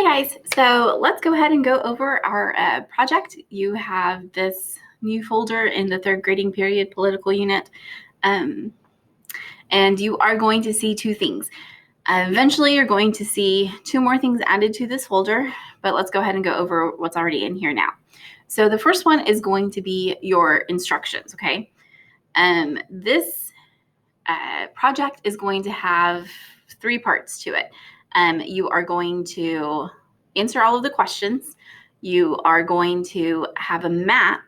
guys, so let's go ahead and go over our project. You have this new folder in the third grading period political unit, and you are going to see two things. Eventually, you're going to see two more things added to this folder, but let's go ahead and go over what's already in here now. So the first one is going to be your instructions, okay? This project is going to have three parts to it. You are going to answer all of the questions. You are going to have a map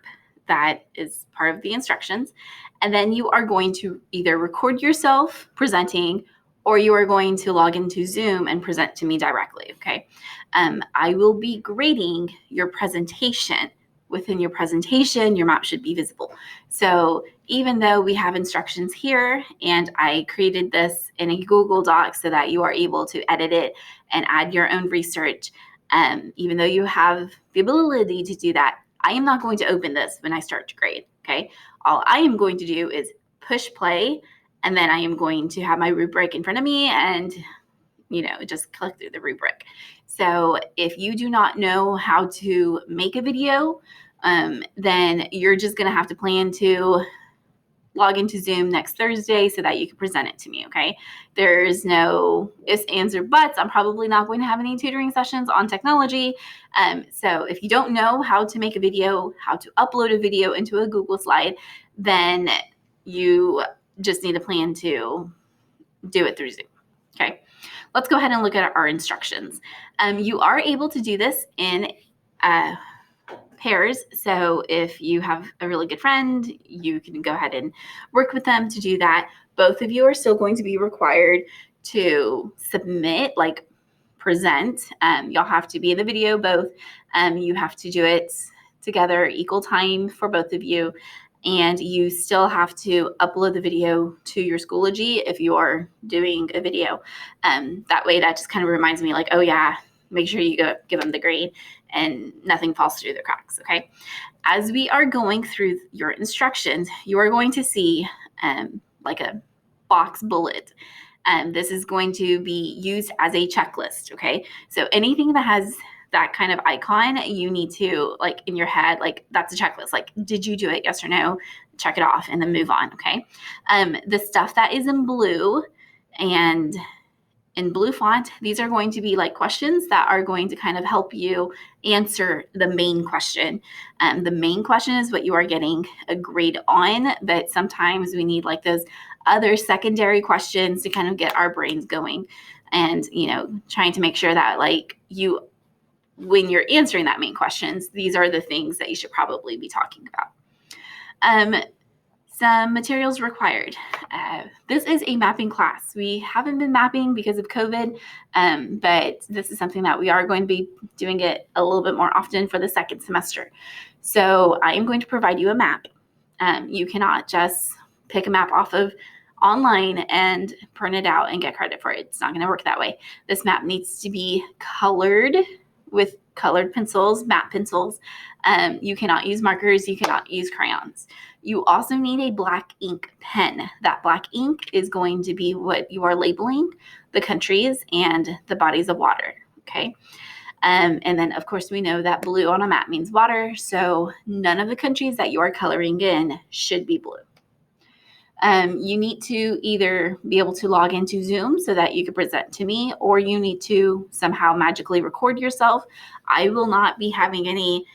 that is part of the instructions. And then you are going to either record yourself presenting, or you are going to log into Zoom and present to me directly, okay? I will be grading your presentation. Within your presentation, your map should be visible. So even though we have instructions here, and I created this in a Google Doc so that you are able to edit it and add your own research, even though you have the ability to do that, I am not going to open this when I start to grade, okay? All I am going to do is push play, and then I am going to have my rubric in front of me and just click through the rubric. So if you do not know how to make a video, then you're just going to have to plan to log into Zoom next Thursday so that you can present it to me, okay? There's no ifs, ands, or buts. I'm probably not going to have any tutoring sessions on technology. So if you don't know how to make a video, how to upload a video into a Google slide, then you just need a plan to do it through Zoom, okay? Let's go ahead and look at our instructions. You are able to do this in pairs. So if you have a really good friend, you can go ahead and work with them to do that. Both of you are still going to be required to submit, present. Y'all have to be in the video both. You have to do it together, equal time for both of you. And you still have to upload the video to your Schoology if you are doing a video. That way, that just kind of reminds me oh yeah, make sure you give them the grade and nothing falls through the cracks, okay? As we are going through your instructions, you are going to see like a box bullet. This is going to be used as a checklist, okay? So anything that has that kind of icon, you need to, in your head, that's a checklist. Did you do it? Yes or no? Check it off and then move on, okay? The stuff that is in blue and in blue font, these are going to be questions that are going to kind of help you answer the main question. The main question is what you are getting a grade on, but sometimes we need those other secondary questions to kind of get our brains going and, trying to make sure that when you're answering that main questions, these are the things that you should probably be talking about. Some materials required. This is a mapping class. We haven't been mapping because of COVID, but this is something that we are going to be doing it a little bit more often for the second semester. So I am going to provide you a map. You cannot just pick a map off of online and print it out and get credit for it. It's not going to work that way. This map needs to be colored with colored pencils, matte pencils. You cannot use markers. You cannot use crayons. You also need a black ink pen. That black ink is going to be what you are labeling the countries and the bodies of water, okay? And then, of course, we know that blue on a map means water, so none of the countries that you are coloring in should be blue. You need to either be able to log into Zoom so that you can present to me, or you need to somehow magically record yourself. I will not be having any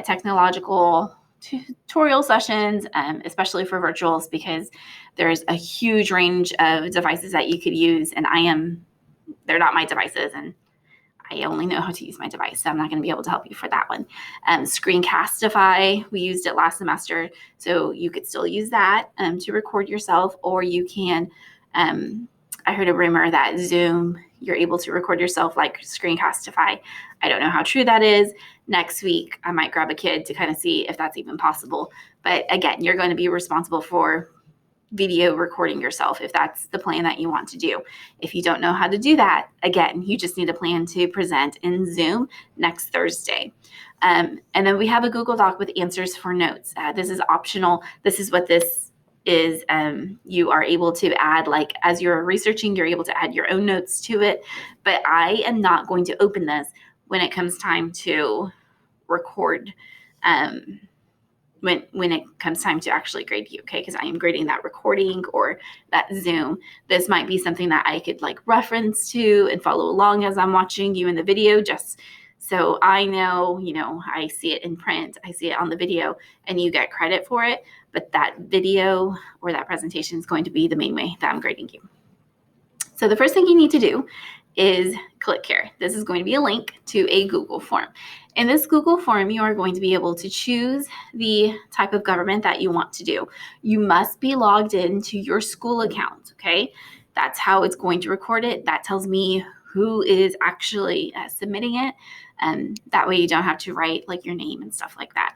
technological tutorial sessions, especially for virtuals, because there's a huge range of devices that you could use, and they're not my devices, and I only know how to use my device, so I'm not going to be able to help you for that one. Screencastify, we used it last semester, so you could still use that to record yourself, or you can, I heard a rumor that Zoom, you're able to record yourself like Screencastify. I don't know how true that is. Next week, I might grab a kid to kind of see if that's even possible. But again, you're going to be responsible for video recording yourself if that's the plan that you want to do. If you don't know how to do that, again, you just need a plan to present in Zoom next Thursday. And then we have a Google Doc with answers for notes. This is optional. This is what this is. You are able to add, as you're researching, you're able to add your own notes to it. But I am not going to open this when it comes time to record, when it comes time to actually grade you, okay? Because I am grading that recording or that Zoom. This might be something that I could like reference to and follow along as I'm watching you in the video, just so I know, I see it in print, I see it on the video, and you get credit for it. But that video or that presentation is going to be the main way that I'm grading you. So the first thing you need to do is click here. This is going to be a link to a Google form. In this Google form, you are going to be able to choose the type of government that you want to do. You must be logged into your school account, okay? That's how it's going to record it. That tells me who is actually submitting it. And that way you don't have to write like your name and stuff like that.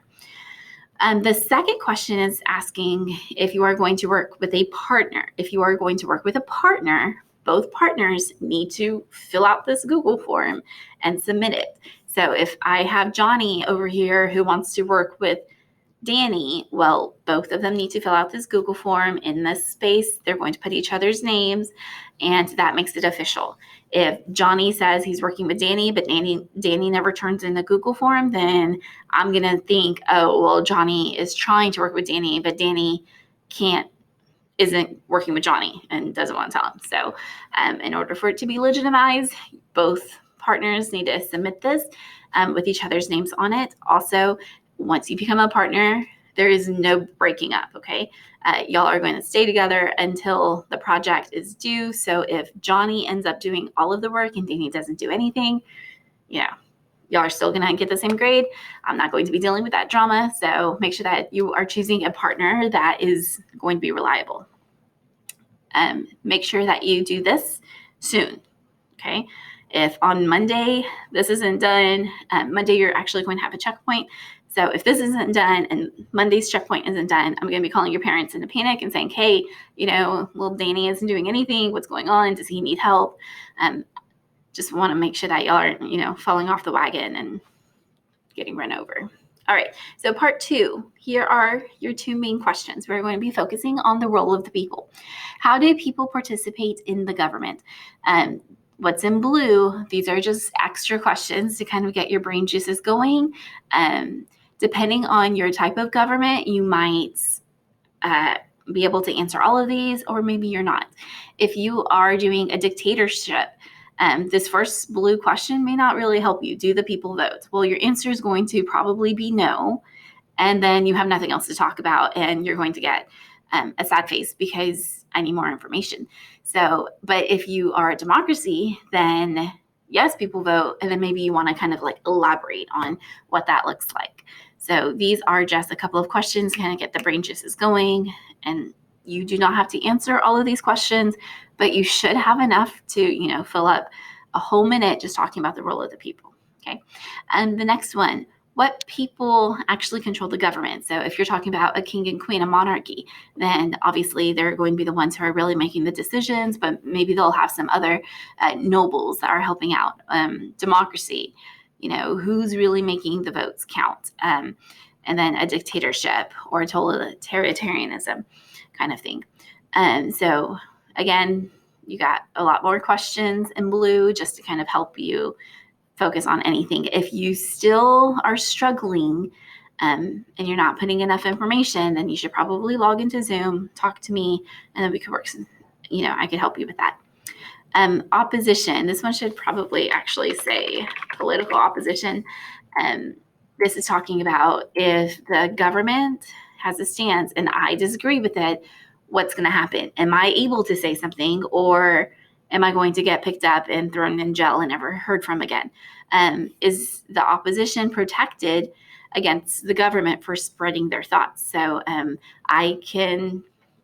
The second question is asking if you are going to work with a partner. If you are going to work with a partner, both partners need to fill out this Google form and submit it. So if I have Johnny over here who wants to work with Danny, well, both of them need to fill out this Google form in this space. They're going to put each other's names, and that makes it official. If Johnny says he's working with Danny, but Danny never turns in the Google form, then I'm going to think, oh, well, Johnny is trying to work with Danny, but Danny isn't working with Johnny and doesn't want to tell him. So in order for it to be legitimized, both partners need to submit this with each other's names on it. Also, once you become a partner, there is no breaking up, okay? Y'all are going to stay together until the project is due. So if Johnny ends up doing all of the work and Danny doesn't do anything, y'all are still going to get the same grade. I'm not going to be dealing with that drama. So make sure that you are choosing a partner that is going to be reliable. Make sure that you do this soon, okay? If on Monday this isn't done, Monday you're actually going to have a checkpoint. So if this isn't done and Monday's checkpoint isn't done, I'm going to be calling your parents in a panic and saying, hey, little Danny isn't doing anything. What's going on? Does he need help? Just want to make sure that y'all aren't, falling off the wagon and getting run over. All right, so part 2, here are your 2 main questions. We're going to be focusing on the role of the people. How do people participate in the government? What's in blue, these are just extra questions to kind of get your brain juices going. Depending on your type of government, you might be able to answer all of these, or maybe you're not. If you are doing a dictatorship, this first blue question may not really help you. Do the people vote? Well, your answer is going to probably be no, and then you have nothing else to talk about, and you're going to get a sad face because I need more information. So, but if you are a democracy, then yes, people vote, and then maybe you want to kind of like elaborate on what that looks like. So these are just a couple of questions, kind of get the brain juices going, and you do not have to answer all of these questions, but you should have enough to, fill up a whole minute just talking about the role of the people, okay? And the next one, what people actually control the government? So if you're talking about a king and queen, a monarchy, then obviously they're going to be the ones who are really making the decisions, but maybe they'll have some other nobles that are helping out. Democracy, who's really making the votes count? And then a dictatorship or totalitarianism kind of thing. So again, you got a lot more questions in blue just to kind of help you focus on anything. If you still are struggling and you're not putting enough information, then you should probably log into Zoom, talk to me, and then we could work, I could help you with that. Opposition, this one should probably actually say political opposition. This is talking about if the government has a stance and I disagree with it, what's going to happen? Am I able to say something, or am I going to get picked up and thrown in jail and never heard from again? Is the opposition protected against the government for spreading their thoughts? So I can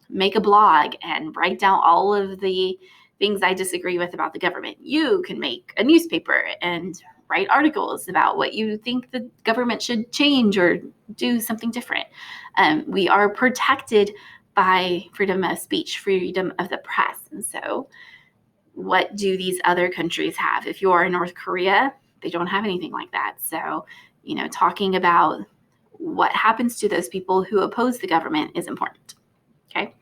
make a blog and write down all of the things I disagree with about the government. You can make a newspaper and write articles about what you think the government should change or do something different. We are protected by freedom of speech, freedom of the press. And so what do these other countries have? If you are in North Korea, they don't have anything like that. So, talking about what happens to those people who oppose the government is important. Okay.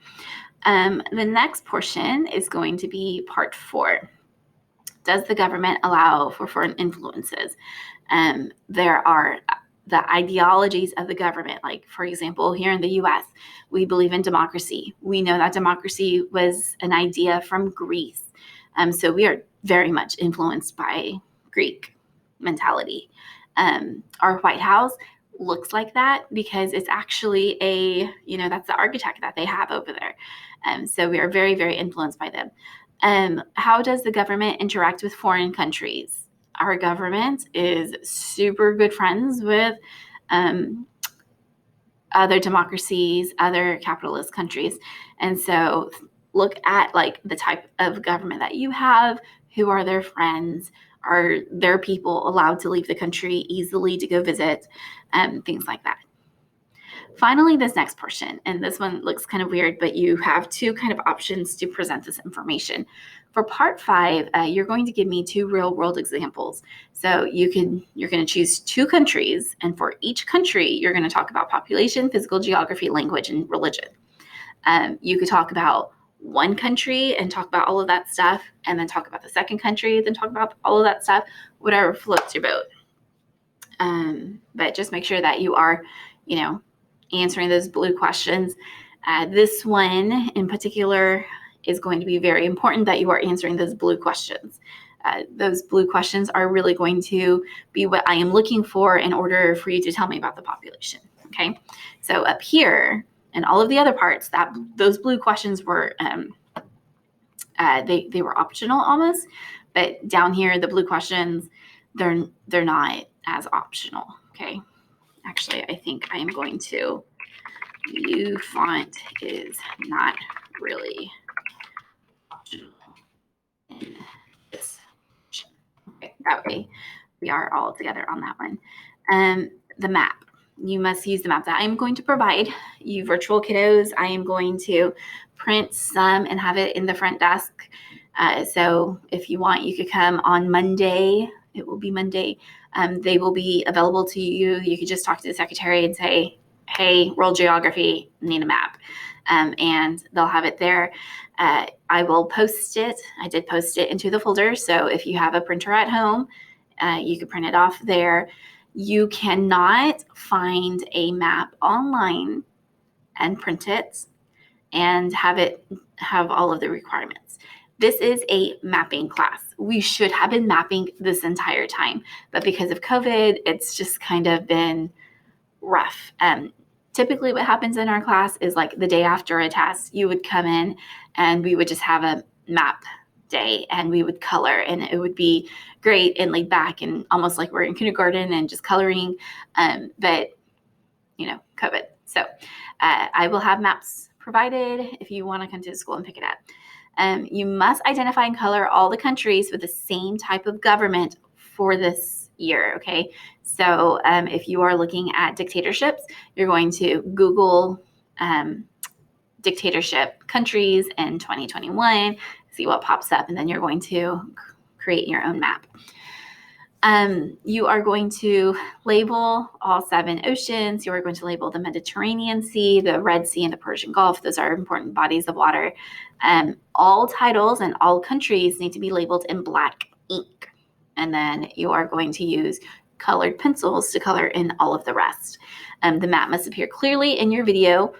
The next portion is going to be part 4. Does the government allow for foreign influences? There are the ideologies of the government. Like, for example, here in the US, we believe in democracy. We know that democracy was an idea from Greece. So we are very much influenced by Greek mentality. Our White House looks like that because it's actually that's the architect that they have over there. So we are very, very influenced by them. How does the government interact with foreign countries? Our government is super good friends with other democracies, other capitalist countries. And so look at like the type of government that you have. Who are their friends? Are their people allowed to leave the country easily to go visit? Things like that. Finally, this next portion, and this one looks kind of weird, but you have two kind of options to present this information. For part 5, you're going to give me 2 real-world examples. So you're going to choose 2 countries, and for each country, you're going to talk about population, physical geography, language, and religion. You could talk about one country and talk about all of that stuff, and then talk about the second country, then talk about all of that stuff, whatever floats your boat. But just make sure that you are, answering those blue questions. This one in particular is going to be very important that you are answering those blue questions. Those blue questions are really going to be what I am looking for in order for you to tell me about the population. Okay, so up here and all of the other parts, that those blue questions were they were optional almost, but down here the blue questions they're not as optional. Okay, actually I think I am going to blue font is not really optional in this. Okay, that way we are all together on that one. The map. You must use the map that I am going to provide. You virtual kiddos, I am going to print some and have it in the front desk. So if you want, you could come on Monday. It will be Monday. They will be available to you. You could just talk to the secretary and say, hey, world geography, need a map. And they'll have it there. I will post it. I did post it into the folder. So if you have a printer at home, you can print it off there. You cannot find a map online and print it and have all of the requirements. This is a mapping class. We should have been mapping this entire time, but because of COVID, it's just kind of been rough. Typically what happens in our class is like the day after a test, you would come in and we would just have a map day and we would color, and it would be great and laid back and almost like we're in kindergarten and just coloring. But COVID. So I will have maps provided if you want to come to the school and pick it up. You must identify and color all the countries with the same type of government for this year. Okay. So if you are looking at dictatorships, you're going to Google dictatorship countries in 2021, see what pops up, and then you're going to create your own map. You are going to label all 7 oceans. You are going to label the Mediterranean Sea, the Red Sea, and the Persian Gulf. Those are important bodies of water. All titles and all countries need to be labeled in black ink. And then you are going to use colored pencils to color in all of the rest. The map must appear clearly in your video,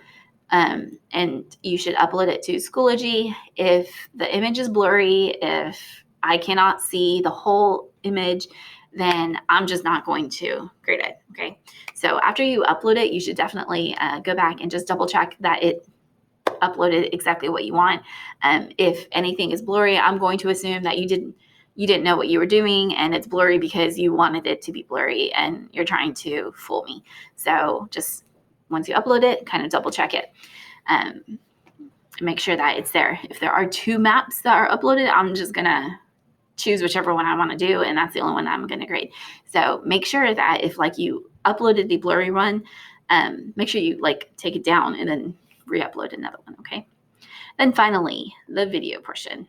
and you should upload it to Schoology. If the image is blurry, if I cannot see the whole image, then I'm just not going to grade it. Okay. So after you upload it, you should definitely go back and just double check that it uploaded exactly what you want. If anything is blurry, I'm going to assume that you didn't know what you were doing and it's blurry because you wanted it to be blurry and you're trying to fool me. So just once you upload it, kind of double check it. Make sure that it's there. If there are 2 maps that are uploaded, I'm just going to choose whichever one I want to do, and that's the only one that I'm going to grade. So make sure that if you uploaded the blurry one, make sure you take it down and then re-upload another one. Okay. Then finally, the video portion.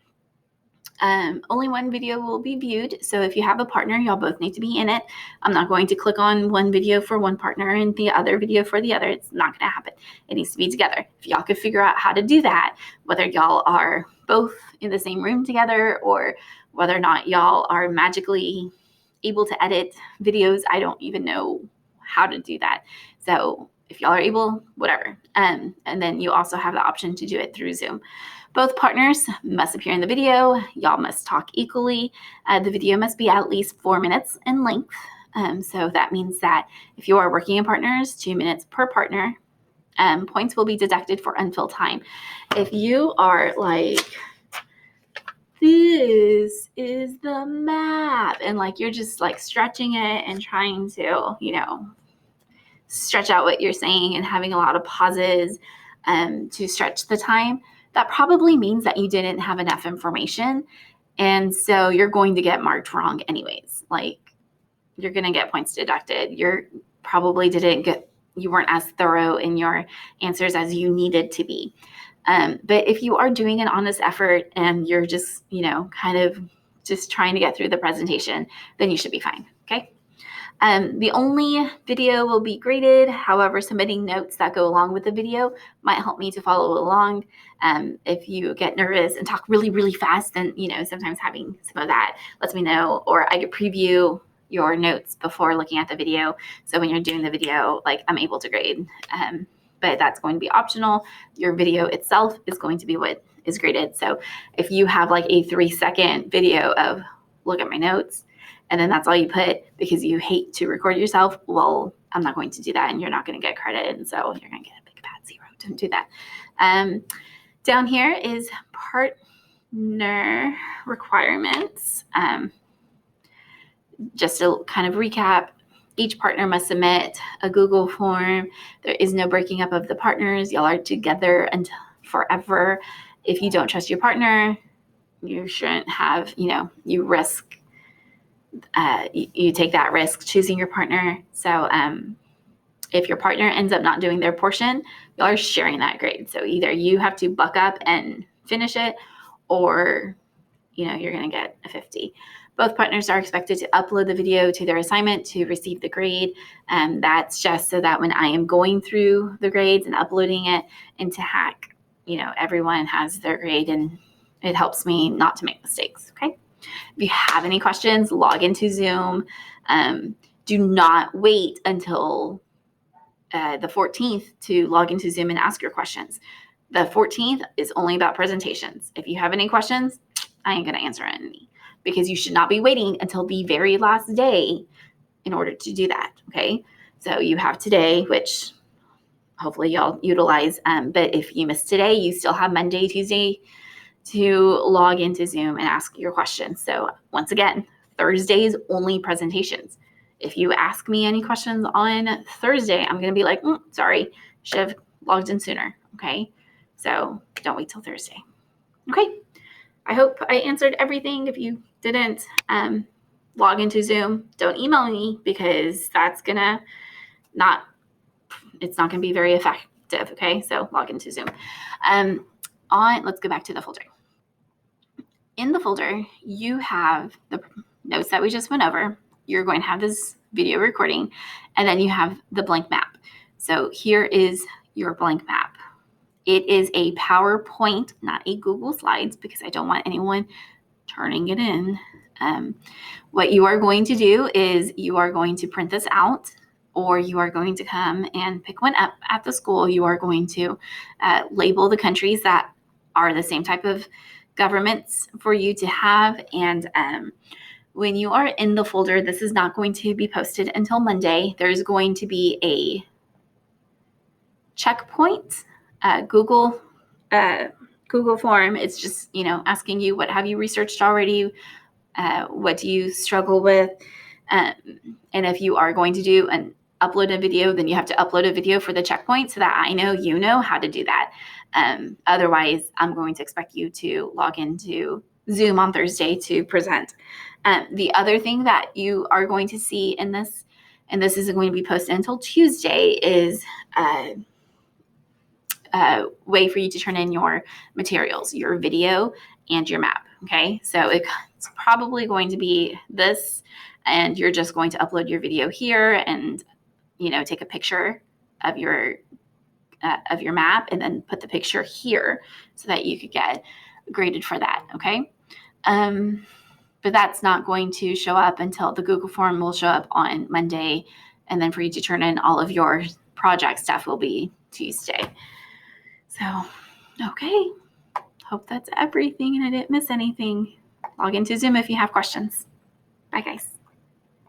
Only one video will be viewed. So if you have a partner, y'all both need to be in it. I'm not going to click on one video for one partner and the other video for the other. It's not going to happen. It needs to be together. If y'all could figure out how to do that, whether y'all are both in the same room together or Whether or not y'all are magically able to edit videos, I don't even know how to do that. So if y'all are able, whatever. And then you also have the option to do it through Zoom. Both partners must appear in the video. Y'all must talk equally. The video must be at least 4 minutes in length. So that means that if you are working in partners, 2 minutes per partner. Points will be deducted for unfilled time. If you are like, this is the map, and like you're just like stretching it and trying to, stretch out what you're saying and having a lot of pauses to stretch the time, that probably means that you didn't have enough information. And so you're going to get marked wrong anyways. Like, you're going to get points deducted. You weren't as thorough in your answers as you needed to be. But if you are doing an honest effort and you're just, kind of just trying to get through the presentation, then you should be fine. Okay. The only video will be graded. However, submitting notes that go along with the video might help me to follow along. If you get nervous and talk really, really fast, then, sometimes having some of that lets me know, or I could preview your notes before looking at the video. So when you're doing the video, like, I'm able to grade. But that's going to be optional. Your video itself is going to be what is graded. So if you have like a 3-second video of look at my notes, and then that's all you put because you hate to record yourself, well, I'm not going to do that, and you're not going to get credit. And so you're going to get a big bad 0. Don't do that. Down here is partner requirements. Just to kind of recap, each partner must submit a Google form. There is no breaking up of the partners. Y'all are together until forever. If you don't trust your partner, you shouldn't have, you risk, you take that risk choosing your partner. So if your partner ends up not doing their portion, y'all are sharing that grade. So either you have to buck up and finish it, or, you're going to get a 50. Both partners are expected to upload the video to their assignment to receive the grade. That's just so that when I am going through the grades and uploading it into Hack, everyone has their grade, and it helps me not to make mistakes. Okay. If you have any questions, log into Zoom. Do not wait until the 14th to log into Zoom and ask your questions. The 14th is only about presentations. If you have any questions, I ain't going to answer any, because you should not be waiting until the very last day in order to do that. Okay. So you have today, which hopefully y'all utilize. But if you miss today, you still have Monday, Tuesday to log into Zoom and ask your questions. So once again, Thursdays only presentations. If you ask me any questions on Thursday, I'm going to be like, sorry, should have logged in sooner. Okay. So don't wait till Thursday. Okay. I hope I answered everything. If you didn't, log into Zoom. Don't email me, because that's it's not gonna be very effective. Okay, so log into Zoom. Let's go back to the folder. In the folder, you have the notes that we just went over. You're going to have this video recording, and then you have the blank map. So here is your blank map. It is a PowerPoint, not a Google Slides, because I don't want anyone turning it in. What you are going to do is you are going to print this out, or you are going to come and pick one up at the school. You are going to label the countries that are the same type of governments for you to have. And when you are in the folder, this is not going to be posted until Monday. There's going to be a checkpoint Google form. It's just, asking you, what have you researched already? What do you struggle with? And if you are going to do upload a video, then you have to upload a video for the checkpoint, so that I know you know how to do that. Otherwise, I'm going to expect you to log into Zoom on Thursday to present. The other thing that you are going to see in this, and this isn't going to be posted until Tuesday, is way for you to turn in your materials, your video and your map. Okay, so it's probably going to be this, and you're just going to upload your video here and take a picture of your map, and then put the picture here so that you could get graded for that. Okay. but that's not going to show up until the Google form will show up on Monday. And then for you to turn in all of your project stuff will be Tuesday. So, okay. Hope that's everything and I didn't miss anything. Log into Zoom if you have questions. Bye, guys.